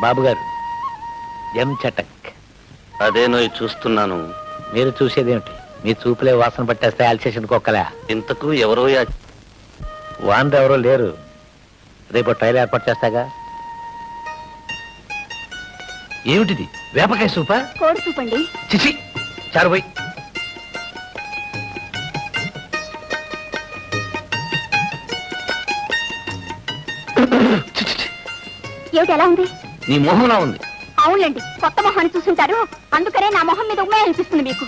బాబు గారు, ఎం చటక్. అదేనో చూస్తున్నాను. మీరు చూసేదేమిటి? మీ చూపులే వాసన పట్టేస్తే అల్సేషన్ కుక్కలే. ఇంతకు ఎవరో వాండ్రు ఎవరో లేరు. రేపు ట్రైల్ ఏర్పాటు చేస్తాగా. ఏమిటిది? వేపకాయ సూపా? కోడి సూప్ అండి. చిచి, చారుపోయి. ఏమిటి ఎలా ఉంది? నీ మొహంలా ఉంది. అవునండి, కొత్త మొహాన్ని చూసుంటారు, అందుకనే నా మొహం మీద ఉమ్మే అనిపిస్తుంది మీకు.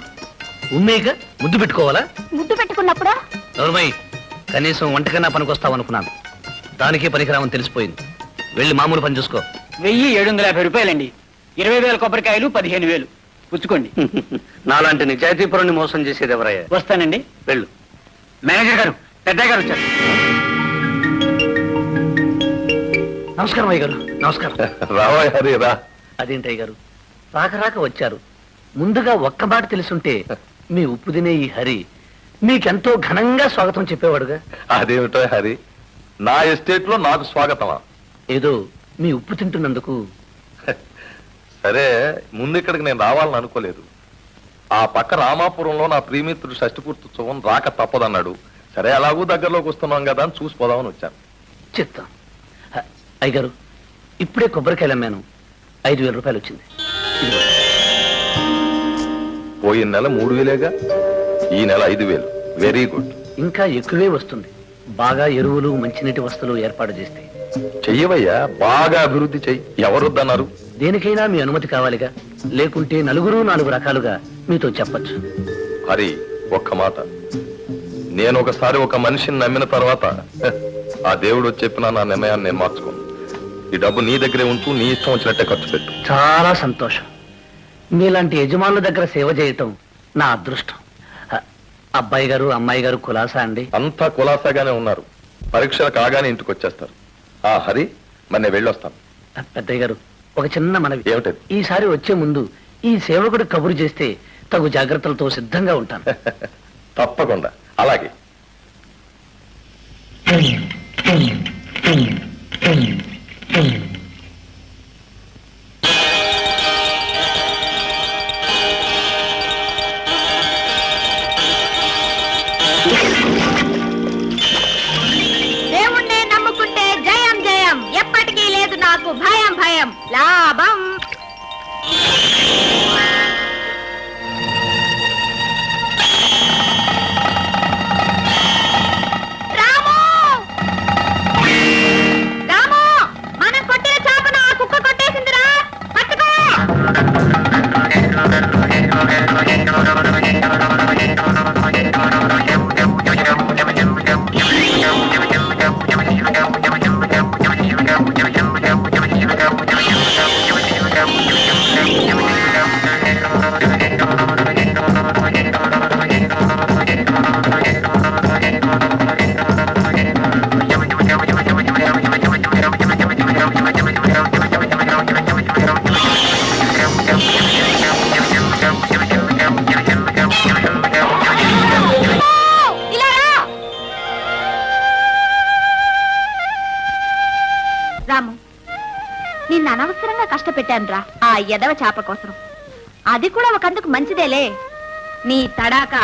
ఉమ్మేగా ముద్దు పెట్టుకోవాలా? ముద్దు పెట్టుకున్నప్పుడు నోర్మయ్య, కనీసం వంటకన్నా పనికొస్తావు అనుకున్నాను. దానికే పనికిరామని తెలిసిపోయింది. వెళ్ళి మామూలు పని చూసుకో. 1750 రూపాయలండి. 20,000 కొబ్బరికాయలు, 15,000 పుచ్చుకోండి. నాలాంటి నిజాయితీపురాన్ని మోసం చేసేది ఎవరయ్యా? వస్తానండి. వెళ్ళు. మేనేజర్ గారు, పెద్దయ్య గారు వచ్చారు. నమస్కారం అయ్య గారు. నమస్కారం. రావా? అదేంటి అయ్య గారు, రాక రాక వచ్చారు. ముందుగా ఒక్క మాట తెలుసుంటే మీ ఉప్పు తినే ఈ హరి మీకెంతో ఘనంగా స్వాగతం చెప్పేవాడుగా. అదేమిటో హరి, నా ఎస్టేట్ లో నాకు స్వాగతమా? ఏదో మీ ఉప్పు తింటున్నందుకు. సరే, ముందు ఇక్కడికి నేను రావాలని అనుకోలేదు. ఆ పక్క రామాపురంలో నా ప్రియమిత్రుడు షష్టిపూర్తోత్సవం రాక తప్పదన్నాడు. సరే, అలాగూ దగ్గరలోకి వస్తున్నాం కదా అని చూసిపోదామని వచ్చాను. చెప్తాం. అయ్యగారు, ఇప్పుడే కొబ్బరికాయలు అమ్మాను. 5,000 రూపాయలు వచ్చింది. పోయిన నెల 3,000గా, ఈ నెల 5,000. Very good. ఇంకా ఎక్కువే వస్తుంది. బాగా ఎరువులు, మంచినీటి వస్తువులు ఏర్పాటు చేస్తే. చెయ్యవయ్యా, బాగా అభివృద్ధి చెయ్యి. ఎవరొద్దన్నారు? దేనికైనా మీ అనుమతి కావాలిగా. లేకుంటే నలుగురు 4 రకాలుగా మీతో చెప్పచ్చు. హరి, ఒక్క మాట. నేను ఒకసారి ఒక మనిషిని నమ్మిన తర్వాత ఆ దేవుడు చెప్పిన నా నిర్ణయాన్ని నేను మార్చుకోను. ఈ డబ్బు నీ దగ్గరే ఉంటూ నీ ఇష్టం వచ్చినట్టే ఖర్చు పెట్టు. చాలా సంతోషం. మీలాంటి యజమానుల దగ్గర సేవ చేయటం నా అదృష్టం. అబ్బాయి గారు, అమ్మాయి గారు కులాసా అండి? అంతా కులాసాగానే ఉన్నారు. పరీక్షలు కాగానే ఇంటికి వచ్చేస్తారు. ఆ హరి, మరి నేను వెళ్ళొస్తాను. పెద్దయ్య గారు, ఒక చిన్న మనవి. ఏమిటది? ఈసారి వచ్చే ముందు ఈ సేవకుడు కబురు చేస్తే తగు జాగ్రత్తలతో సిద్ధంగా ఉంటాను. తప్పకుండా. అలాగే. దేవుణ్ణి నమ్ముకుంటే జయం జయం, ఎప్పటికీ లేదు నాకు భయం భయం. లాభం. రాము, రాము, మనం కొట్టిన చాపను ఆ కుక్క కొట్టేసిందిరా, పట్టుకో. రాము, నిన్ను అనవసరంగా కష్టపెట్టాను రా ఆ ఎదవ చాప కోసం. అది కూడా ఒకందుకు మంచిదేలే. నీ తడాక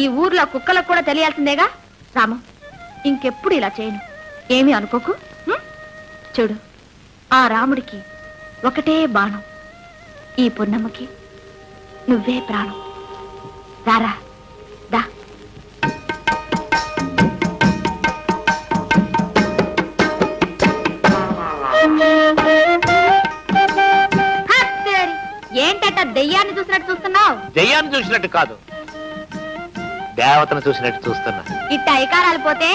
ఈ ఊర్లో కుక్కలకు కూడా తెలియాల్సిందేగా. రాము, ఇంకెప్పుడు ఇలా చేయను. ఏమీ అనుకోకు. చూడు, ఆ రాముడికి ఒకటే బాణం, ఈ పున్నమ్మకి నువ్వే ప్రాణం. రారా, దా. ఏంటట దెయ్యాన్ని చూసినట్టు చూస్తున్నావు? దెయ్యాన్ని చూసినట్టు కాదు, దేవతను చూసినట్టు చూస్తున్నా. ఇట్ట ఐకారాలు పోతే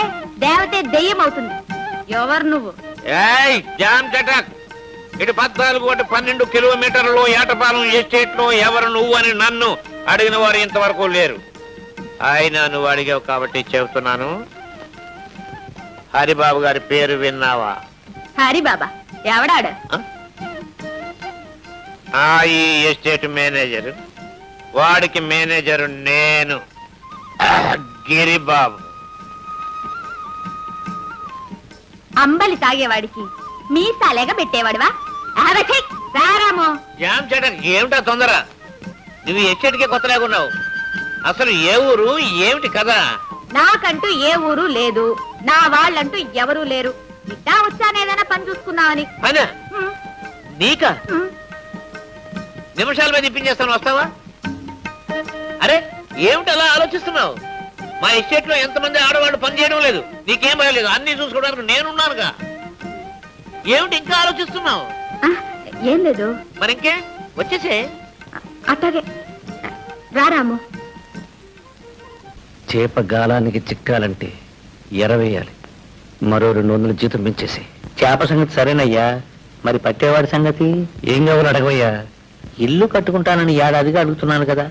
దేవతే దెయ్యం అవుతుంది. ఎవరు నువ్వు? జామ్ చటక్, ఇటు 14-12 కిలోమీటర్లు ఏటపాలెం ఎస్టేట్ లో ఎవరు నువ్వు అని నన్ను అడిగిన వారు ఇంతవరకు లేరు. అయినా నువ్వు అడిగావు కాబట్టి చెబుతున్నాను. హరిబాబు గారి పేరు విన్నావా? హరిబాబా ఎవడాడు? ఈ ఎస్టేట్ మేనేజర్. వాడికి మేనేజరు నేను, గిరిబాబు. అంబలి తాగేవాడికి మీసాలేగా పెట్టేవాడివా? ఆగచ్చి, రా రాము. జామ్ చెటక్ ఏమిటా తొందర? నువ్వు ఎచ్చటికే కొత్త లేకున్నావు. అసలు ఏ ఊరు, ఏమిటి కదా? నాకంటూ ఏ ఊరు లేదు, నా వాళ్ళంటూ ఎవరూ లేరు. ఇట్టా వచ్చానేదైనా పని చూసుకుందామని. అనా హ్మ్, నీకా? హ్మ్. నిమిషాల మీద ఇప్పించేస్తాను, వస్తావా? అరే ఏమిటి అలా ఆలోచిస్తున్నావు? మా ఎస్టేట్ లో ఎంతమంది ఆడవాళ్ళు పని చేయడం లేదు, నీకేం భయం లేదు, అన్ని చూసుకోవడానికి నేనున్నానుగా. ఏమిటి ఇంకా ఆలోచిస్తున్నావు? ఆ, ఏం లేదు, మరింకే వచ్చేసే. అట్టగే రా రాము. చేప గాలానికి చిక్కాలంటే ఎరవేయాలి. మరో 200 జీతం పెంచేసి. చేప సంగతి సరేనయ్యా, మరి పట్టేవాడి సంగతి ఏం కావాలి అడగవయ్యా. ఇల్లు కట్టుకుంటానని ఏడాదిగా అడుగుతున్నాను కదా.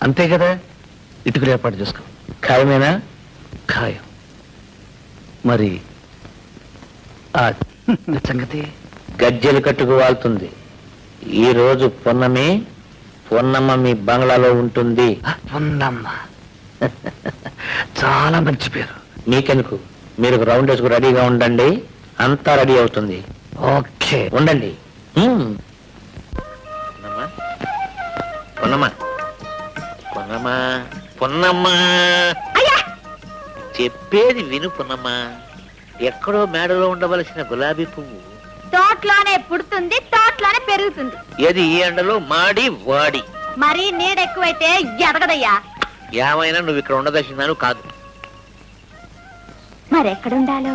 అంతే కదా, ఇటుకలు ఏర్పాటు చేసుకో. ఖాయమేనా? ఖాయం. మరి ఆ సంగతి గజ్జెలు కట్టుకు వాళ్తుంది. ఈ రోజు పొన్నమ్మ మీ బంగ్లాలో ఉంటుంది. పొన్నమ్మ చాలా మంచి పేరు. మీకెందుకు, మీరు రౌండ్ వేసుకు రెడీగా ఉండండి, అంతా రెడీ అవుతుంది. ఓకే, ఉండండి. పొన్నమ్మా, పొన్నమ్మా, పొన్నమ్మా, అయ్యా, చెప్పేది విను పొన్నమ్మా. ఎక్కడో మేడలో ఉండవలసిన గులాబీ పువ్వు తోటలోనే పుడుతుంది, తోటలోనే పెరుగుతుంది. ఏది ఈ ఎండలో మాడి వాడి. మరి నీడ ఎక్కువైతే ఎదగదయ్యా. ఏమైనా నువ్వు ఇక్కడ ఉండదలిసినాను కాదు. మరెక్కడుండాలో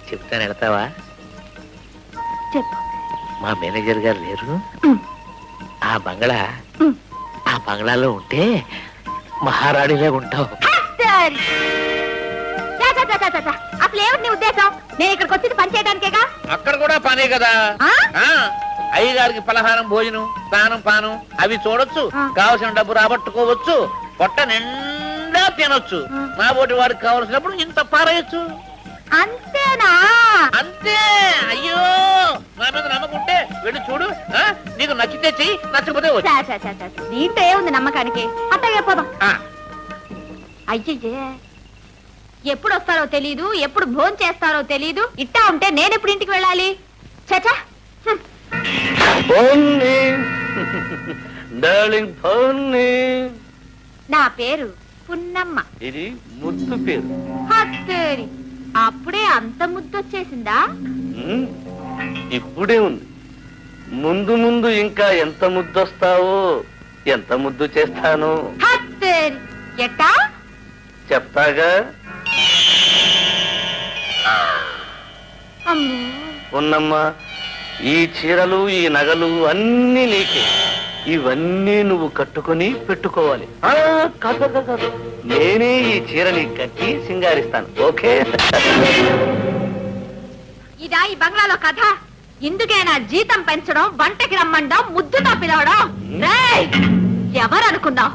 చెప్తాను, వెళ్తావా? చెప్పు. మా మేనేజర్ గారు లేరు, ఉమ్, ఆ బంగ్లా, ఉమ్. ఆ బంగ్లాలో ఉంటే మహారాణిలే ఉంటావు. సరే. చా, చా, చా, చా, చా, చా. అసలు ఏమిటి నీ ఉద్దేశం? నేను ఇక్కడికి వచ్చింది పని చేయడానికేగా. అక్కడ కూడా పనే కదా. ఆ? అయ్యగారికి పలహారం, భోజనం, స్నానం, పానం అవి చూడొచ్చు, ఆ. కావలసిన డబ్బు రాబట్టుకోవచ్చు, పొట్ట నిండా తినొచ్చు. ఆ. నా పోటీ వాడికి కావలసినప్పుడు ఇంత పారేయచ్చు. అంతేనా? అంతే. అయ్యో, నా మీద నమ్మకుంటే వెళ్ళి చూడు. నీకు నచ్చితే చెయ్యి, నచ్చకపోతే వచ్చి. చా, చా, చా, చా, చా. దీంట్లో ఏముంది నమ్మకానికి? అట్టగే పోదాం. అయ్యయ్యే, ఎప్పుడు వస్తారో తెలీదు, ఎప్పుడు భోజనం చేస్తారో తెలీదు. ఇట్టా ఉంటే నేను ఎప్పుడు ఇంటికి వెళ్ళాలి? చచా. డార్లింగ్ పొన్ని, నా పేరు పున్నమ్మ. ఇది ముద్దు పేరు. హత్తేరి, అప్పుడే అంత ముద్దొచ్చేసిందా? ఉమ్, ఇప్పుడే ఉంది. ముందు ముందు ఇంకా ఎంత ముద్దొస్తావో, ఎంత ముద్దు చేస్తానో హత్తేరి, ఎట్టా? చెప్తాగా. అమ్మో, ఉన్నమ్మా, ఈ చీరలు, ఈ నగలు అన్నీ నీకే. ఇవన్నీ నువ్వు కట్టుకొని పెట్టుకోవాలి. కాదు కాదు కాదు, నేనే ఈ చీరని కట్టి సింగారిస్తాను. ఓకే? ఇదా ఈ బంగ్లాలో కథ? ఇందుకేనా జీతం పెంచడం, వంటకి రమ్మండం, ముద్దుతో పిలవడం? రేయ్, ఎవరనుకున్నావు?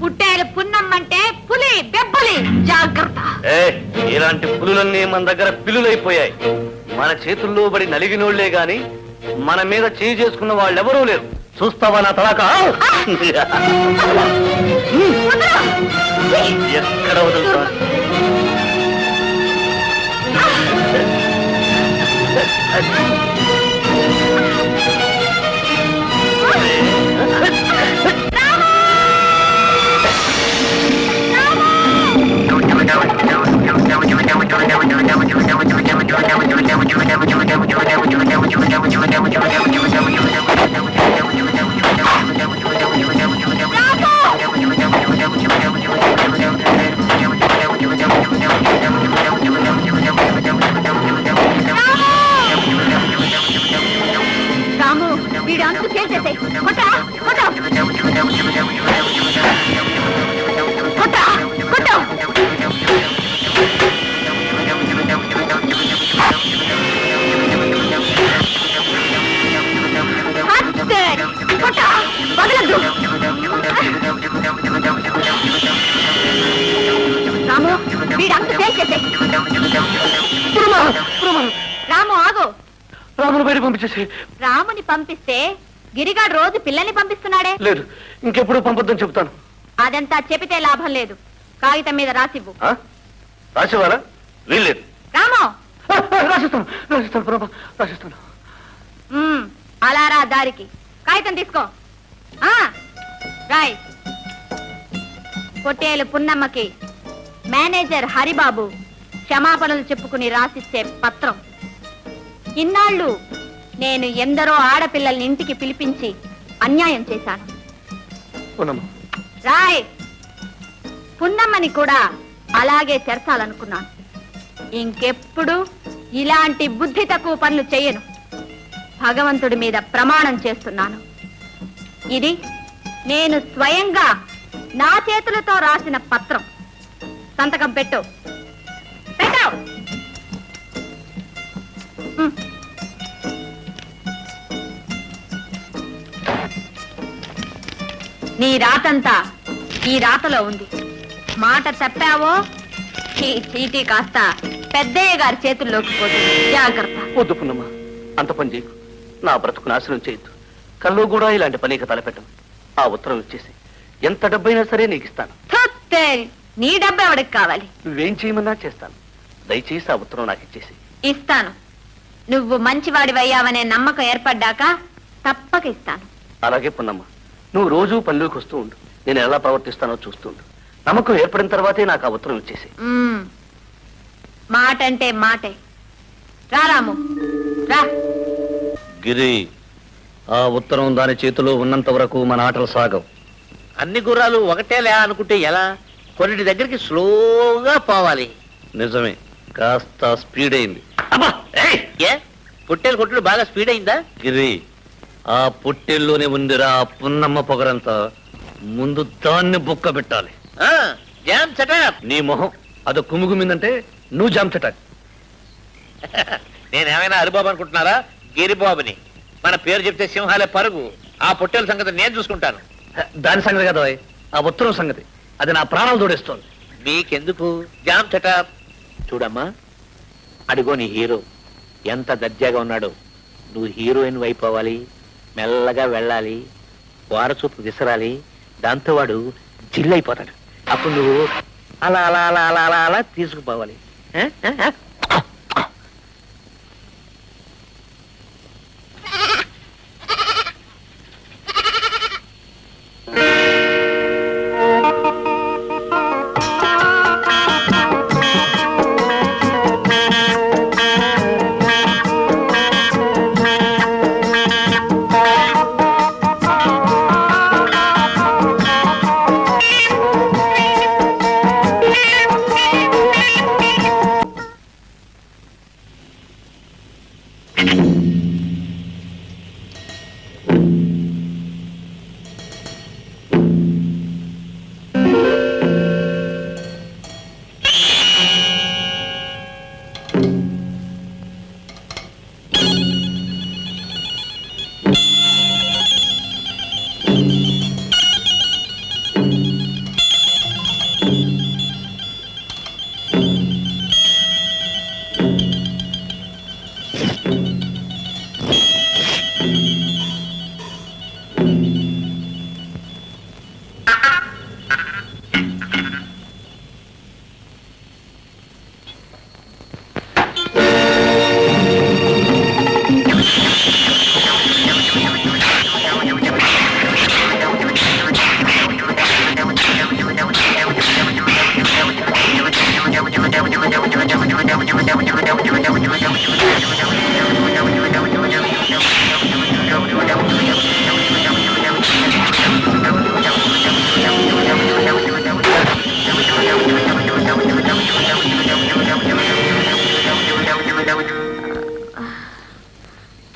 పుట్టేలు పున్నమ్మంటే పులి, బెబ్బులి, జాగ్రత్త. ఇలాంటి పులులన్నీ మన దగ్గర పిల్లులైపోయాయి. మన చేతుల్లో పడి నలిగినోళ్లే గాని మన మీద చేయి చేసుకున్న వాళ్ళెవరూ లేరు. చూస్తావా నా తలాక? ఎక్కడ వదులుతా? రాము, వీడు అంతు చేసేసాయి. కొట్ట కొట్ట కొట్ట కొట్ట. కొట్ట, వదలద్దు. రాము, వీడు అంతు చేసేసాయి. రాము, ఆగు. రామును బయట పంపించేసి. రాముని పంపిస్తే గిరిగాడు రోజు పిల్లల్ని పంపిస్తున్నాడే. లేదు, ఇంకెప్పుడు పంపొద్దని చెప్తాను. అదంతా చెబితే లాభం లేదు. కాగితం మీద రాసివ్వు. రాసేవారా? వీల్లేదు. రాము, రాసిస్తాను రాసిస్తాను రాసిస్తాను. అలా రా దారికి. కాగితం తీసుకో. ఆ రాయ్. పొట్టేలు పున్నమ్మకి మేనేజర్ హరిబాబు క్షమాపణలు చెప్పుకుని రాసిచ్చే పత్రం. ఇన్నాళ్ళు నేను ఎందరో ఆడపిల్లల్ని ఇంటికి పిలిపించి అన్యాయం చేశాను. పున్నమ్మ, రాయ్. పున్నమ్మని కూడా అలాగే చేర్చాలనుకున్నాను. ఇంకెప్పుడు ఇలాంటి బుద్ధి తక్కువ పనులు చేయను. భగవంతుడి మీద ప్రమాణం చేస్తున్నాను. ఇది నేను స్వయంగా నా చేతులతో రాసిన పత్రం. సంతకం పెట్టు. పెట్టావు. నీ రాతంతా ఈ రాతలో ఉంది. మాట తప్పావో ఈ చీటీ కాస్త పెద్దయ్య గారి చేతుల్లోకి పోతుంది. జాగ్రత్త. వద్దు పున్నమ్మ, అంత పని చేయకు. నా బ్రతుకు నాశనం చేయొద్దు. కల్లో కూడా ఇలాంటి పనికి తలపెట్టను. ఆ ఉత్తరం ఇచ్చేసి ఎంత డబ్బైనా సరే నీకు ఇస్తాను. థుత్తే, నీ డబ్బు ఎవడికి కావాలి? నువ్వేం చేయమన్నా చేస్తాను. దయచేసి ఆ ఉత్తరం నాకు ఇచ్చేసి. ఇస్తాను. నువ్వు మంచివాడివయ్యావనే నమ్మకం ఏర్పడ్డాక తప్పక ఇస్తాను. అలాగే పున్నమ్మ, నువ్వు రోజూ పనిలోకి వస్తూ ఉండు. నేను ఎలా ప్రవర్తిస్తానో చూస్తుండు. నమ్మకం ఏర్పడిన తర్వాతే నాకు ఆ ఉత్తరం ఇచ్చేసి. మాట అంటే మాటే. రా రాము, రా. గిరి, ఆ ఉత్తరం దాని చేతిలో ఉన్నంత వరకు మన ఆటలు సాగవు. అన్ని గుర్రాలు ఒకటేలే అనుకుంటే ఎలా? కొన్నిటి దగ్గరికి స్లోగా పోవాలి. నిజమే, కాస్త స్పీడ్ అయింది. ఏ పొట్టేలు కొట్టుడు బాగా స్పీడ్ అయిందా? గిరి, ఆ పొట్టేల్లోనే ఉందిరా ఆ పున్నమ్మ పొగరంతా. ముందు దాన్ని బుక్క పెట్టాలి. Jam setup. నీ మొహం అది కుమ్ముగుమిందంటే నువ్వు జాంచటాక్. నేనేమైనా హరిబాబు అనుకుంటున్నారా? గిరిబాబుని. మన పేరు చెప్తే సింహాలే పరుగు. ఆ పొట్టేల సంగతి నేను చూసుకుంటాను. దాని సంగతి కదా ఓయ్, ఆ ఉత్తరం సంగతి. అది నా ప్రాణాలు తోడేస్తోంది. మీకెందుకు? Jam setup. చూడమ్మా, అడిగో నీ హీరో ఎంత దర్జాగా ఉన్నాడో. నువ్వు హీరోయిన్ అయిపోవాలి. మెల్లగా వెళ్ళాలి, వారచూపు విసరాలి. దాంతో వాడు జిల్లైపోతాడు. అప్పుడు నువ్వు అలా అలా అలా అలా అలా అలా తీసుకుపోవాలి.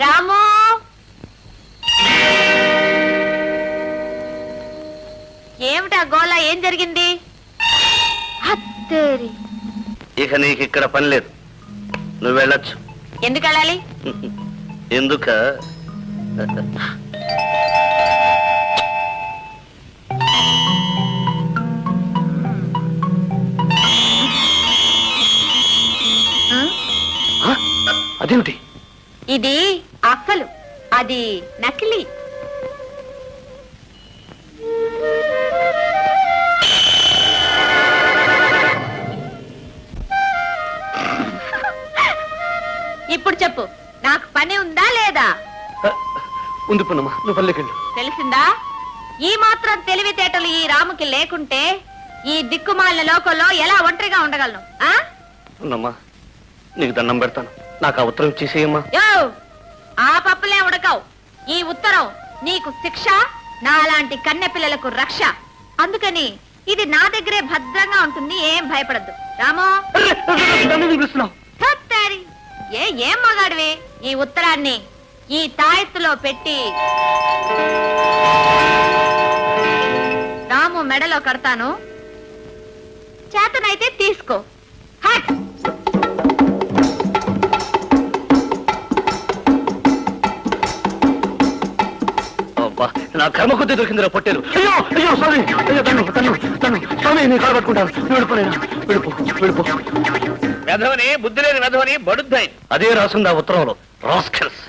రాము, ఏమిటా గోళ? ఏం జరిగింది? హత్తేరి. ఇక నీకు ఇక్కడ పని లేదు. నువ్వు వెళ్ళొచ్చు. ఎందుకు వెళ్ళాలి? ఎందుక? అదేమిటి? ఇది అసలు, అది నకిలీ. ఇప్పుడు చెప్పు, నాకు పని ఉందా లేదా? ఉంది పున్నమ్మా, నువ్వు పల్లెకెళ్ళు. తెలిసిందా? ఈ మాత్రం తెలివితేటలు ఈ రాముకి లేకుంటే ఈ దిక్కుమాలిన లోకంలో ఎలా ఒంటరిగా ఉండగలను? ఆ? పున్నమ్మా, నీకు దండం పెడతాను, నాకు ఆ ఉత్తరం ఇచ్చేసేయమ్మా. యో, ఆ పప్పులే ఉడకవు. ఈ ఉత్తరం నీకు శిక్ష, నాలాంటి కన్నె పిల్లలకు రక్ష. అందుకని ఇది నా దగ్గరే భద్రంగా ఉంటుంది, ఏం భయపడద్దు. రామో, ధత్తేరి. ఏం మగాడివి? ఈ ఉత్తరాన్ని ఈ తాయెత్తులో పెట్టి రాము మెడలో కడతాను, చేతనైతే తీసుకో. హట్! అబ్బా, నా కర్మ కొద్ది దొరికిందిరా పొట్టేలు. అయ్యో అయ్యో, సారీ. అయ్యో, తను స్వామి, నీ కాలు పట్టుకుంటాను. వెళ్ళిపోలేనా? వెళ్ళిపో. వెధవని, బుద్ధి లేని వెధవని, బడుద్దాయి. అదే రాసింది ఆ ఉత్తరంలో. రాస్కెల్స్.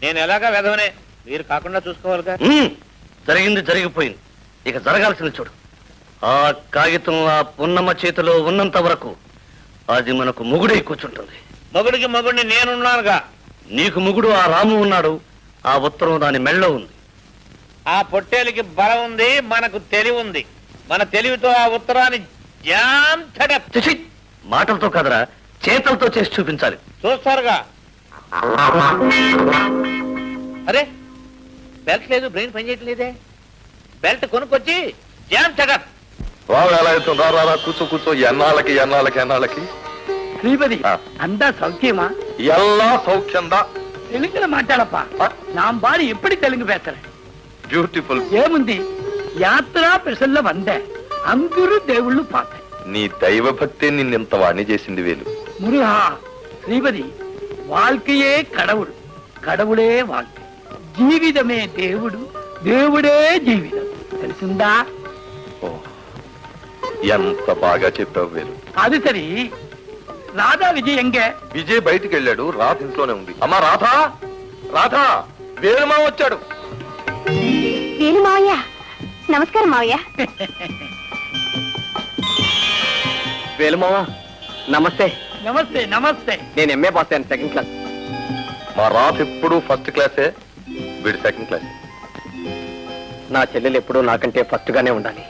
నేను ఎలాగా వెధవనే, మీరు కాకుండా చూసుకోవాలిగా. జరిగింది జరిగిపోయింది, ఇక జరగాల్సింది చూడు. ఆ కాగితం ఆ పున్నమ్మ చేతిలో ఉన్నంత వరకు అది మనకు మొగుడై కూర్చుంటుంది. మొగుడికి మొగుడిని నేనున్నానుగా. నీకు మొగుడు ఆ రాము ఉన్నాడు, ఆ ఉత్తరం దాని మెళ్ళో ఉంది. ఆ పొట్టేలికి బలం ఉంది, మనకు తెలివి ఉంది. మన తెలివితో ఆ ఉత్తరాన్ని జామ్ ఛటక్ చిచి, మాటలతో కదరా, చేతలతో చేసి చూపించాలి. చూస్తారుగా. అరే, బెల్ట్ లేదు, బ్రెయిన్ పనిచేయట్లేదే. బెల్ట్ కొనుక్కొచ్చి జామ్ ఛటక్. రావు ఎలా అవుతుంది? రా కూర్చో. ఎన్నాళ్ళకి శ్రీపతి, ఆ. అంతా సౌఖ్యమా? ఎల్లా సౌఖ్యందా? తెలుగులో మాట్లాడప్పా. నా బాడి ఎప్పటి తెలుగు పేసరే. బ్యూటిఫుల్. ఏముంది, యాత్ర పెసల్ల వందే, అందరూ దేవుళ్ళు పాత. నీ దైవభక్తే నిన్నింత వాణి చేసింది వేలు. మురుహా, శ్రీపతి, வாழ்க்கையே கடவுள், கடவுளே வாழ்க்கை, జీవితమే దేవుడు, దేవుడే జీవితం. తెలిసిందా? ఓ, ఎంత బాగా చెప్పావు వేలు. అది సరి, రాధా విజయ్ ఎంగే? విజయ్ బయటికి వెళ్ళాడు, రాధ ఇంట్లోనే ఉంది. అమ్మా రాధా, వేలుమా వచ్చాడు. వేలు మావయ్య, నమస్కారం మావయ్య. వేలుమావా, నమస్తే. నమస్తే నమస్తే. నేను ఎంఏ పాస్ అయ్యాను, సెకండ్ క్లాస్. మా రాధ ఎప్పుడు ఫస్ట్ క్లాసే, వీడు సెకండ్ క్లాస్. నా చెల్లెలు ఎప్పుడూ నాకంటే ఫస్ట్ గానే ఉండాలి.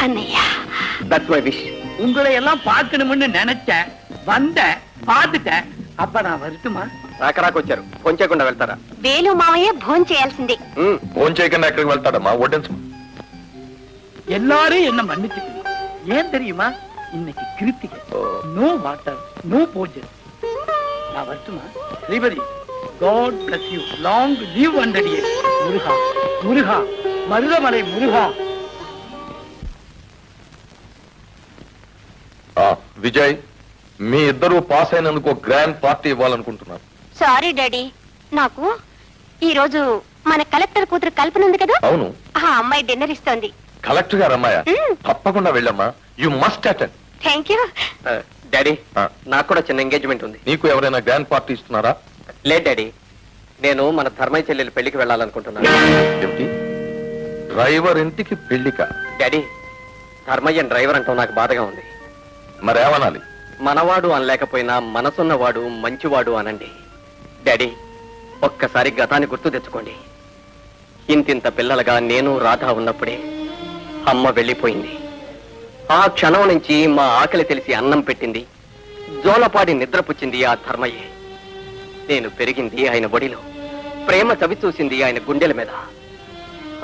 అన్నయ్య, దట్స్ మై విష్. உங்களை எல்லாம் பார்க்கணும்னு நினைச்சேன், வந்தேன், பார்த்துட்டேன். அப்ப நான் வருத்துமா? రాకరాకొచ్చారు, కొంచెకుండా వెళ్తారా? వేలు మావయ్య భోన్ చేయాల్సిందే. ఫోన్ చేయకుండా ఎక్కడికి వెళ్తాడమ్మా? వడ్డించు. எல்லாரும் என்ன மன்னிச்சுக்கணும். ஏன் தெரியுமா? இன்னைக்கு Krittika. No water, no puja. நான் வருத்துமா? Sripathi, God bless you, long live 100 years. முருகா, மருதமலை முருகா. విజయ్, మీ ఇద్దరు పాస్ అయినందుకు గ్రాండ్ పార్టీ ఇవ్వాలనుకుంటున్నాను. సారీ డాడీ, నాకు ఈ రోజు మన కలెక్టర్ కూతురు కల్పన ఉంది కదా, అవును, ఆ అమ్మాయి డిన్నర్ ఇస్తోంది. కలెక్టర్ గారు అమ్మాయ? తప్పకుండా వెళ్ళమ్మా, you must attend. Thank you. Daddy, నాకు కూడా చిన్న ఎంగేజ్మెంట్ ఉంది. నీకు ఎవరైనా గ్రాండ్ పార్టీ ఇస్తున్నారా? లేదు డాడీ, నేను మన ధర్మయ్య చెల్లెలు పెళ్లికి వెళ్ళాలనుకుంటున్నాను. ఏమిటి, డ్రైవర్ ఇంటికి పెళ్లిక? డాడీ, ధర్మయ్య డ్రైవర్ అంటాం నాకు బాధగా ఉంది. మరేమనాలి? మనవాడు అనలేకపోయినా మనసున్నవాడు మంచివాడు అనండి. డాడీ, ఒక్కసారి గతాన్ని గుర్తు తెచ్చుకోండి. ఇంతింత పిల్లలుగా నేను రాధా ఉన్నప్పుడే అమ్మ వెళ్ళిపోయింది. ఆ క్షణం నుంచి మా ఆకలి తెలిసి అన్నం పెట్టింది, జోలపాడి నిద్రపుచ్చింది ఆ ధర్మయ్యే. నేను పెరిగింది ఆయన ఒడిలో, ప్రేమ చవి చూసింది ఆయన గుండెల మీద.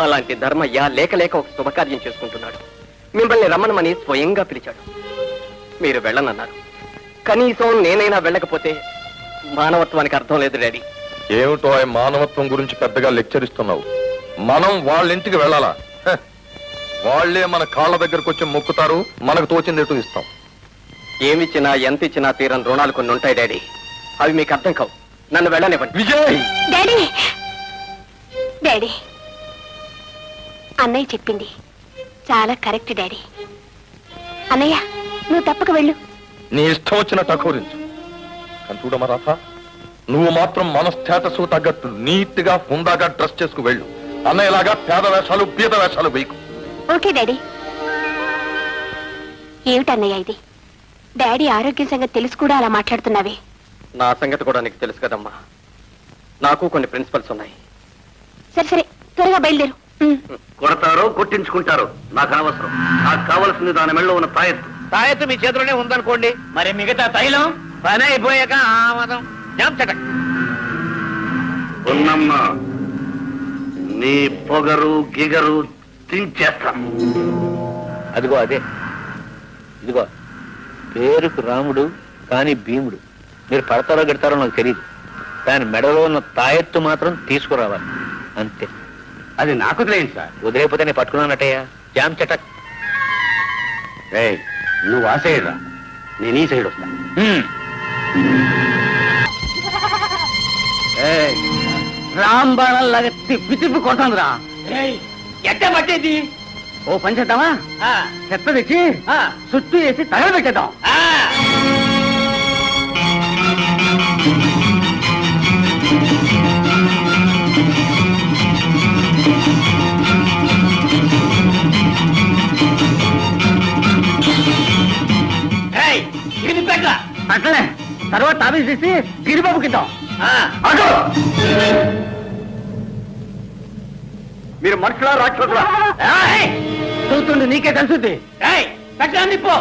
అలాంటి ధర్మయ్య లేక లేక ఒక శుభకార్యం చేసుకుంటున్నాడు. మిమ్మల్ని రమ్మనమని స్వయంగా పిలిచాడు. మీరు వెళ్ళనన్నారు. కనీసం నేనైనా వెళ్ళకపోతే మానవత్వానికి అర్థం లేదు డాడీ. ఏమిటో ఆ మానవత్వం గురించి పెద్దగా లెక్చర్ ఇస్తున్నావు. మనం వాళ్ళ ఇంటికి వెళ్ళాలా? హ, వాళ్లే మన కాళ్ళ దగ్గరకు వచ్చి మొక్కుతారు, మనకు తోచింది ఎటు ఇస్తాం. ఏమిచ్చినా ఎంత ఇచ్చినా తీరని రుణాలు కొన్ని ఉంటాయి డాడీ, అవి మీకు అర్థం కావు. నన్ను వెళ్ళనివ్వండి. విజయ్, డాడీ, డాడీ, అన్నయ్య చెప్పింది చాలా కరెక్ట్ డాడీ. అన్నయ్య, నువ్వు తప్పక వెళ్ళు. నీ ఇష్టం వచ్చిన టకోరించు. కానీ చూడమా రాధ, నువ్వు మాత్రం మన స్టేటస్ తగ్గట్టు నీట్ గా హుందాగా డ్రెస్ చేసుకు వెళ్ళు. అన్నయ్యలాగా పేద వేషాలు బీద వేషాలు వేయకు. Okay daddy. ఏమిటన్నయ్య ఇది? డాడీ ఆరోగ్యం సంగతి తెలుసు కూడా అలా మాట్లాడుతున్నావే. నా సంగతి కూడా నీకు తెలుసు కదమ్మా. నాకు కొన్ని ప్రిన్సిపల్స్ ఉన్నాయి. సరే సరే త్వరగా బయలుదేరు. కొడతారో కొట్టించుకుంటారో నాకు అనవసరం. నాకు కావలసింది దాని మెళ్ళలో ఉన్న తాయెత్తు. తాయెత్తు మీ చేతిలోనే ఉందనుకోండి, మరి మిగతా తైలం పని అయిపోయాక ఆమదం జామ్ చటక్. ఉన్నమ్మ, నీ పొగరు గిగరు తించేస్తాను. అదిగో అదే, ఇదిగో పేరుకు రాముడు కానీ భీముడు. మీరు పడతారో గెడతారో నాకు తెలియదు. దాని మెడలో ఉన్న తాయెత్తు మాత్రం తీసుకురావాలి అంతే. అది నాకు తెలియదు సార్. వదిలేకపోతే నేను పట్టుకున్నానటయ్యా. జామ్ చటక్. నువ్వు ఆ సైడ్ రా, నేను ఈ సైడ్ వస్తా. రాంబాణంలాగా తిప్పి తిప్పి కొట్టాను రా. ఎట్ట పట్టేది? ఓ పని చేద్దామా, చెత్త తెచ్చి చుట్టూ వేసి తగలబెట్టేద్దాం. అట్లనే తర్వాత తాబేసి చేసి గిరిబాబుకి ఇద్దాం. మీరు మనుషులా రాక్షసులా? చూస్తుండే నీకే తెలుసుద్ది. పెట్టండి పో.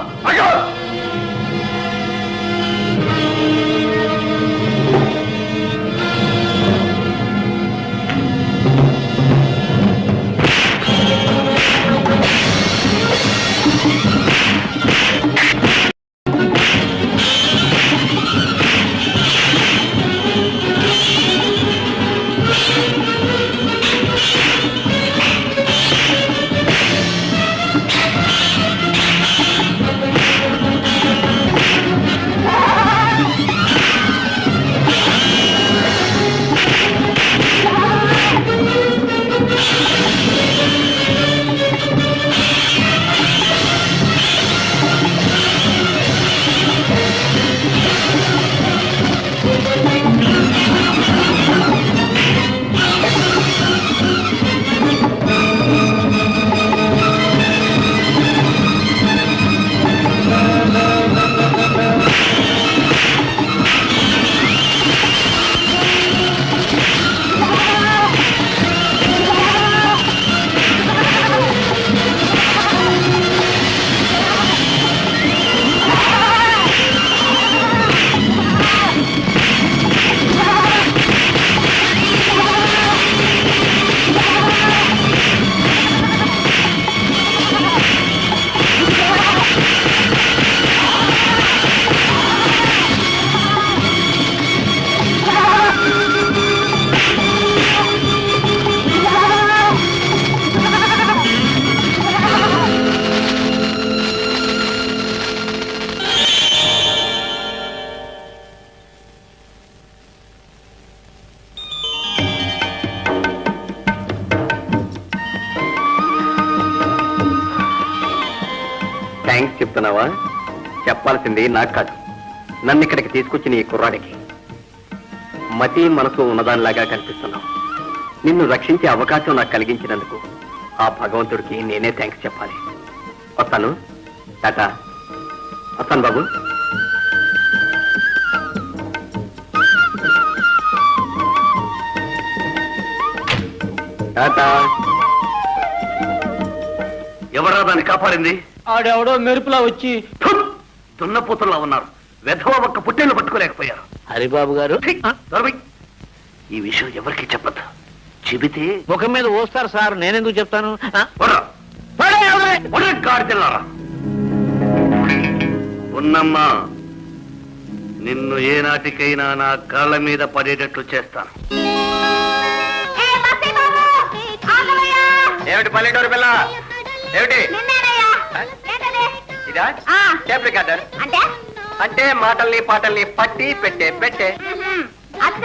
థ్యాంక్స్ చెప్తున్నావా? చెప్పాల్సింది నాకు కాదు, నన్ను ఇక్కడికి తీసుకొచ్చిన ఈ కుర్రాడికి. మతి మనసు ఉన్నదానిలాగా కనిపిస్తున్నావు. నిన్ను రక్షించే అవకాశం నాకు కలిగించినందుకు ఆ భగవంతుడికి నేనే థ్యాంక్స్ చెప్పాలి. వస్తాను. టాటా. వస్తాను బాబు. టాటా. ఎవరా దాన్ని కాపాడింది? ఆడెవడో మెరుపులా వచ్చి దున్నపోతుల్లా ఉన్నారు. వెధవ ఒక్క పుట్టేళ్ళు పట్టుకోలేకపోయారు. హరిబాబు గారు, ఈ విషయం ఎవరికి చెప్పద్దు. చెబితే ముఖం మీద ఓస్తారు సార్. నేనెందుకు చెప్తాను? గాడిదెల్లారా. ఉన్నమ్మా, నిన్ను ఏనాటికైనా నా కాళ్ళ మీద పడేటట్లు చేస్తాను. ఏమిటి పల్లెటూరు పిల్ల? ఏమిటి ఇదా? టేప్ రికార్డర్ అంటే మాటల్ని పాటల్ని పట్టి పెట్టే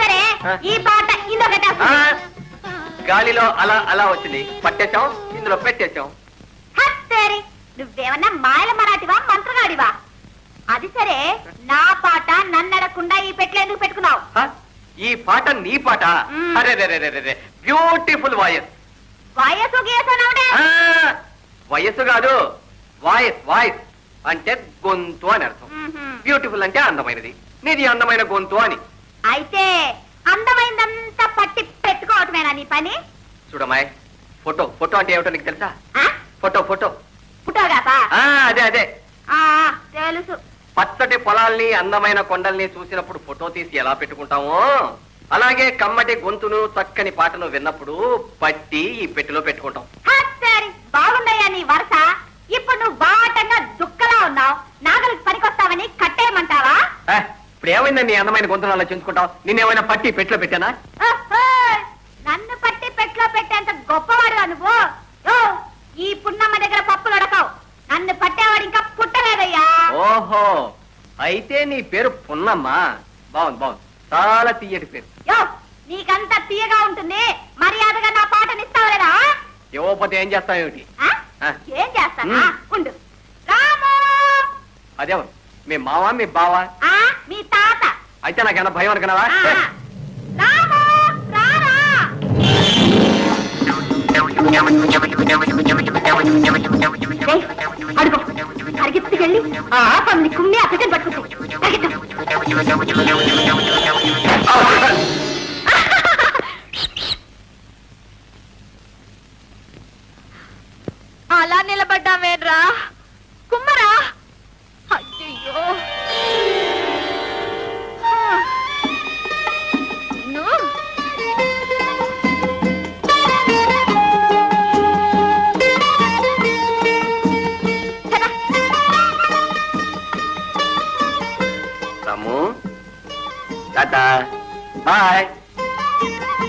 సరే ఈ పాట ఇందొకట గాలిలో అలా అలా వచ్చింది, పట్టేశాం, ఇందులో పెట్టేశాం. సరే నువ్వేమన్నా మాయల మరాఠివా మంత్రగాడివా? అది సరే, నా పాట నన్నడకుండా ఈ పెట్లు ఎందుకు పెట్టుకున్నావు? ఈ పాట నీ పాట? అరే బ్యూటిఫుల్ వాయిస్. వయసు గీసనవుడే. వయస్సు కాదు, వాయిస్. వాయిస్ అంటే గొంతు అని అర్థం. బ్యూటిఫుల్ అంటే అందమైనది. నీది అందమైన గొంతు అని. అయితే అందమైందంతా పట్టి పెట్టుకోవటమేనా నీ పని? చూడమ్మాయి, ఫోటో ఫోటో అంటే ఏమిటో నీకు తెలుసా? ఆ? ఫోటో ఫోటో పుట్టోగాపా? అదే అదే. ఆ, తెలుసు. పచ్చటి పొలాల్ని అందమైన కొండల్ని చూసినప్పుడు ఫోటో తీసి ఎలా పెట్టుకుంటామో అలాగే కమ్మటి గొంతును చక్కని పాటను విన్నప్పుడు పట్టి ఈ పెట్టెలో పెట్టుకుంటాం. సరే, బాగుందయ్యా నీ వరుస. ఇప్పుడు నువ్వు బాటంగా దుక్కలా ఉన్నావు. నాగలికి పనికొస్తావని కట్టేయమంటావా? ఇప్పుడు ఏమైందా నీ అందమైన గొంతును అలా చెంచుకుంటావు? నిన్నేమైనా పట్టి పెట్టెలో పెట్టానా? నన్ను పట్టి పెట్లో పెట్టేంత గొప్పవాడు నువ్వు. ఓ, ఈ పున్నమ్మ దగ్గర పప్పులు ఉడకవు. నన్ను పట్టేవాడు ఇంకా పుట్టలేదయ్యా. ఓహో, అయితే నీ పేరు పున్నమ్మా. బాగుంది బాగుంది, చాలా తీయటి పేరు. యో, నీకంత తీయగా ఉంటుంది. మర్యాదగా నా పాటనిస్తావులేదా? ఇవ్వకపోతే ఏం చేస్తావేమిటి? ఆ. ఏం చేస్తానా? ఉండు. రాము! అదేవరు, మీ మావా మీ బావా? మీ తాత. అయితే నాకేమన్నా భయం అనుకున్నావా? రాము, రారా. అడుగు, పరిగెత్తుకెళ్ళి ఆ ఆపండి కుమ్మి అక్కడికి పట్టుకుంటాయి. అలా నిలబడ్డామేడ్రా కుమ్మరా. అయ్యో, రాము, టాటా, బాయ్.